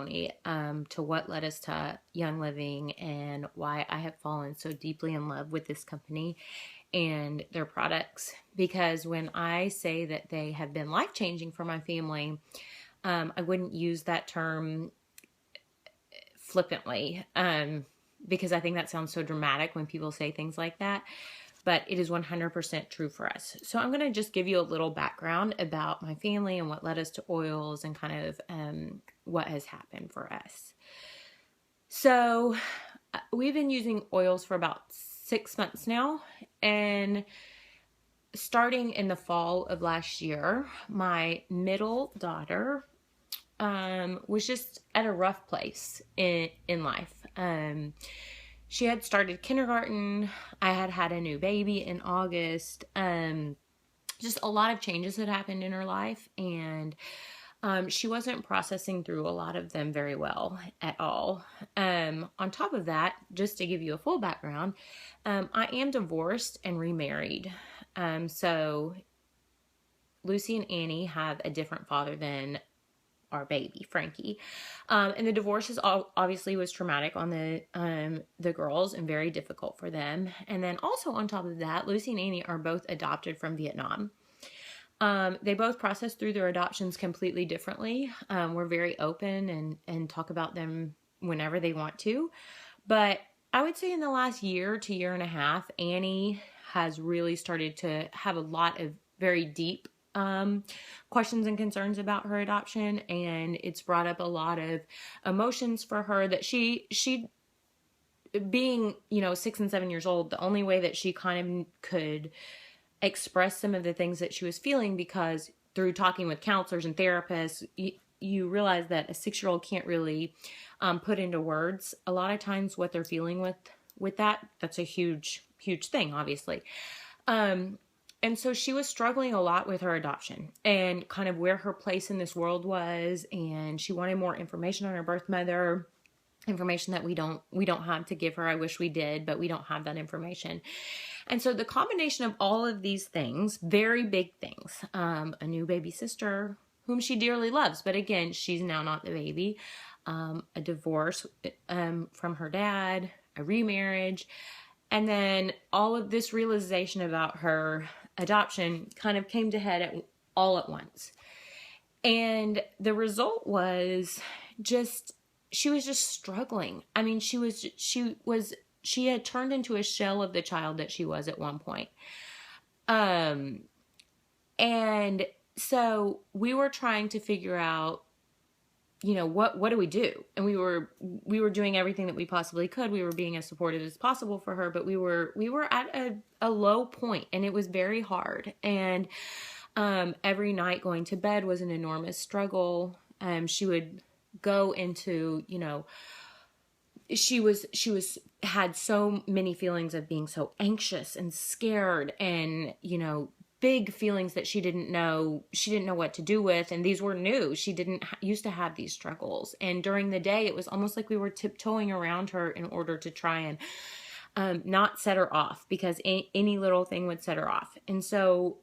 testimony to what led us to Young Living and why I have fallen so deeply in love with this company and their products. Because when I say that they have been life-changing for my family, I wouldn't use that term flippantly, because I think that sounds so dramatic when people say things like that. But it is 100% true for us. So I'm going to just give you a little background about my family and what led us to oils and kind of what has happened for us. So we've been using oils for about 6 months now, and starting in the fall of last year, my middle daughter was just at a rough place in life. She had started kindergarten. I had had a new baby in August. Just a lot of changes had happened in her life, and she wasn't processing through a lot of them very well at all. On top of that, just to give you a full background, I am divorced and remarried. So Lucy and Annie have a different father than our baby, Frankie. And the divorce obviously was traumatic on the girls and very difficult for them. And then also on top of that, Lucy and Annie are both adopted from Vietnam. They both process through their adoptions completely differently. We're very open and talk about them whenever they want to. But I would say in the last year to year and a half, Annie has really started to have a lot of very deep questions and concerns about her adoption, and it's brought up a lot of emotions for her that she being 6 and 7 years old, the only way that she kind of could express some of the things that she was feeling, because through talking with counselors and therapists, you realize that a 6-year-old can't really put into words a lot of times what they're feeling with that. That's a huge thing, obviously. And so she was struggling a lot with her adoption and kind of where her place in this world was. And she wanted more information on her birth mother, information that we don't have to give her. I wish we did, but we don't have that information. And so the combination of all of these things, very big things, a new baby sister whom she dearly loves, but again, she's now not the baby, a divorce from her dad, a remarriage, and then all of this realization about her adoption kind of came to head all at once. And the result was she was just struggling. I mean, she had turned into a shell of the child that she was at one point. And so we were trying to figure out, what do we do? And we were doing everything that we possibly could. We were being as supportive as possible for her, but we were at a low point, and it was very hard. And every night going to bed was an enormous struggle. She would go into, she had so many feelings of being so anxious and scared, and big feelings that she didn't know what to do with, and these were new. She didn't used to have these struggles, and during the day it was almost like we were tiptoeing around her in order to try and not set her off, because any little thing would set her off. And so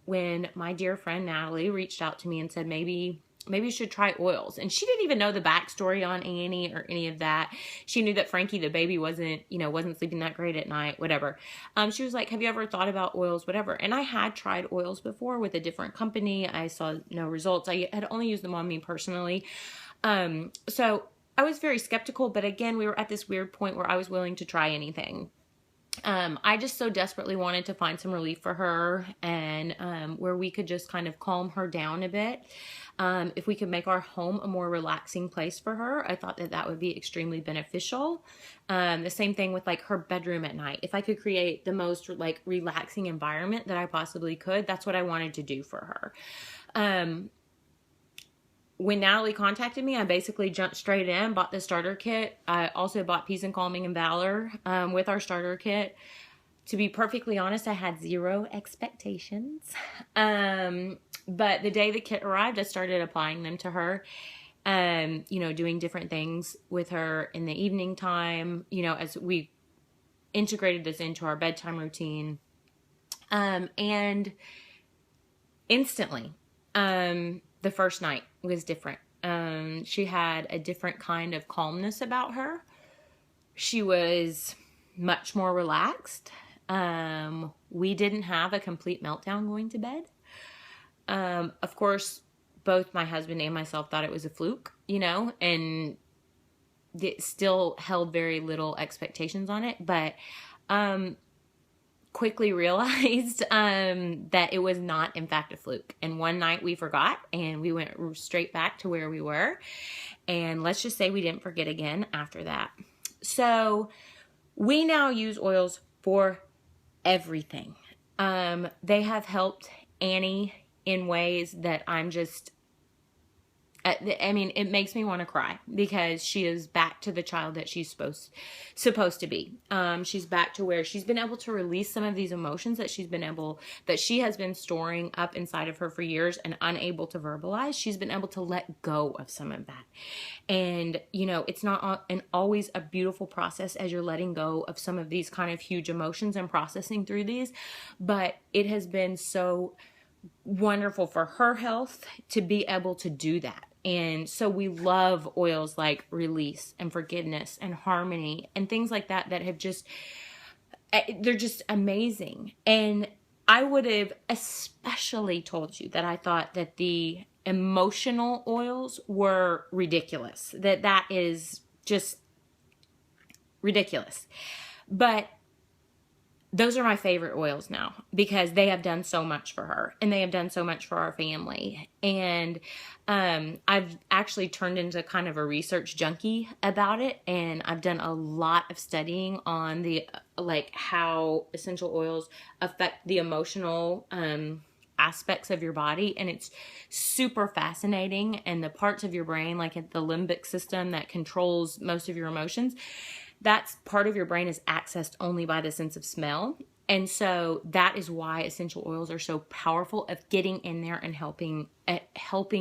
when my dear friend Natalie reached out to me and said maybe you should try oils. And she didn't even know the backstory on Annie or any of that. She knew that Frankie, the baby, wasn't sleeping that great at night, whatever. She was like, have you ever thought about oils, whatever? And I had tried oils before with a different company. I saw no results. I had only used them on me personally. So I was very skeptical, but again, we were at this weird point where I was willing to try anything. I just so desperately wanted to find some relief for her, and where we could just kind of calm her down a bit. If we could make our home a more relaxing place for her, I thought that would be extremely beneficial. The same thing with like her bedroom at night. If I could create the most like relaxing environment that I possibly could, that's what I wanted to do for her. When Natalie contacted me, I basically jumped straight in, bought the starter kit. I also bought Peace and Calming and Valor with our starter kit. To be perfectly honest, I had zero expectations. But the day the kit arrived, I started applying them to her. Doing different things with her in the evening time, as we integrated this into our bedtime routine. And instantly, the first night was different. She had a different kind of calmness about her. She was much more relaxed. We didn't have a complete meltdown going to bed. Of course, both my husband and myself thought it was a fluke, and it still held very little expectations on it, but quickly realized that it was not, in fact, a fluke. And one night we forgot, and we went straight back to where we were. And let's just say we didn't forget again after that. So we now use oils for everything. They have helped Annie in ways that I'm just, it makes me want to cry, because she is back to the child that she's supposed to be. She's back to where she's been able to release some of these emotions that she has been storing up inside of her for years and unable to verbalize. She's been able to let go of some of that. And, it's not always a beautiful process as you're letting go of some of these kind of huge emotions and processing through these, but it has been so wonderful for her health to be able to do that. And so we love oils like release and forgiveness and harmony and things like that have they're just amazing. And I would have especially told you that I thought that the emotional oils were ridiculous. That is just ridiculous. But those are my favorite oils now, because they have done so much for her and they have done so much for our family. And I've actually turned into kind of a research junkie about it. And I've done a lot of studying on how essential oils affect the emotional aspects of your body. And it's super fascinating. And the parts of your brain, like the limbic system that controls most of your emotions, that's part of your brain is accessed only by the sense of smell. And so that is why essential oils are so powerful of getting in there and helping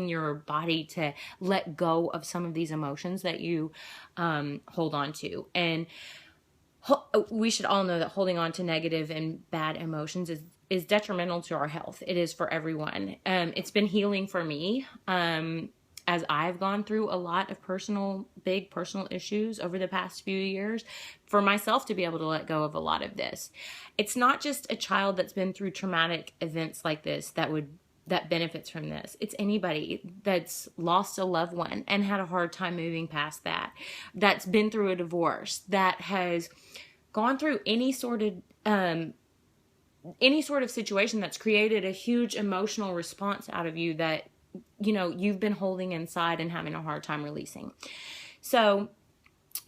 your body to let go of some of these emotions that you hold on to. And we should all know that holding on to negative and bad emotions is detrimental to our health. It is for everyone. It's been healing for me. As I've gone through a lot of big personal issues over the past few years, for myself to be able to let go of a lot of this. It's not just a child that's been through traumatic events like this that benefits from this. It's anybody that's lost a loved one and had a hard time moving past that, that's been through a divorce, that has gone through any sort of situation that's created a huge emotional response out of you that you've been holding inside and having a hard time releasing. So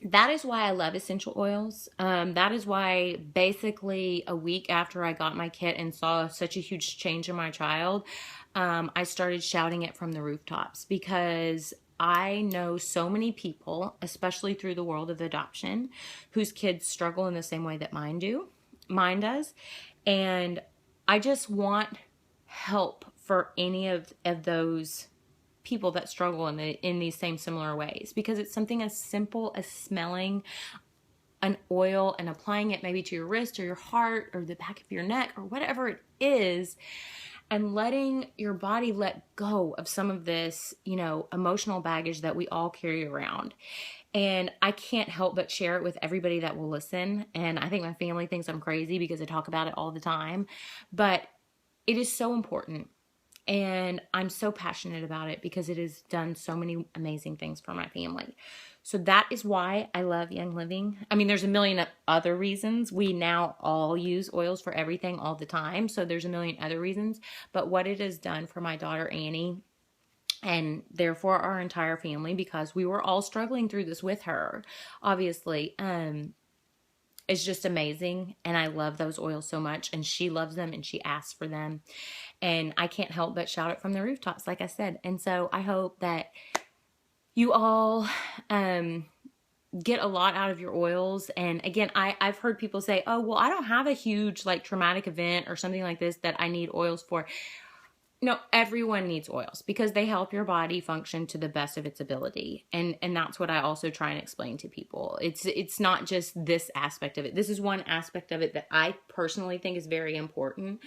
that is why I love essential oils. That is why basically a week after I got my kit and saw such a huge change in my child, I started shouting it from the rooftops, because I know so many people, especially through the world of adoption, whose kids struggle in the same way that mine does. And I just want help for any of those people that struggle in these same similar ways, because it's something as simple as smelling an oil and applying it maybe to your wrist or your heart or the back of your neck or whatever it is, and letting your body let go of some of this, emotional baggage that we all carry around. And I can't help but share it with everybody that will listen. And I think my family thinks I'm crazy because I talk about it all the time, but it is so important. And I'm so passionate about it because it has done so many amazing things for my family. So that is why I love Young Living. I mean, there's a million other reasons. We now all use oils for everything all the time. So there's a million other reasons. But what it has done for my daughter, Annie, and therefore our entire family, because we were all struggling through this with her, obviously, is just amazing. And I love those oils so much, and she loves them and she asks for them, and I can't help but shout it from the rooftops, like I said. And so I hope that you all get a lot out of your oils. And again, I've heard people say, oh, well, I don't have a huge traumatic event or something like this that I need oils for. No, everyone needs oils because they help your body function to the best of its ability. And that's what I also try and explain to people. It's not just this aspect of it. This is one aspect of it that I personally think is very important,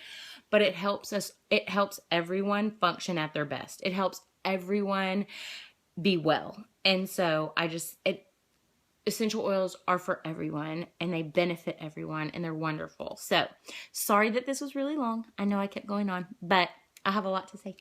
but it helps everyone function at their best. It helps everyone be well. And so essential oils are for everyone and they benefit everyone and they're wonderful. So sorry that this was really long. I know I kept going on, but I have a lot to say.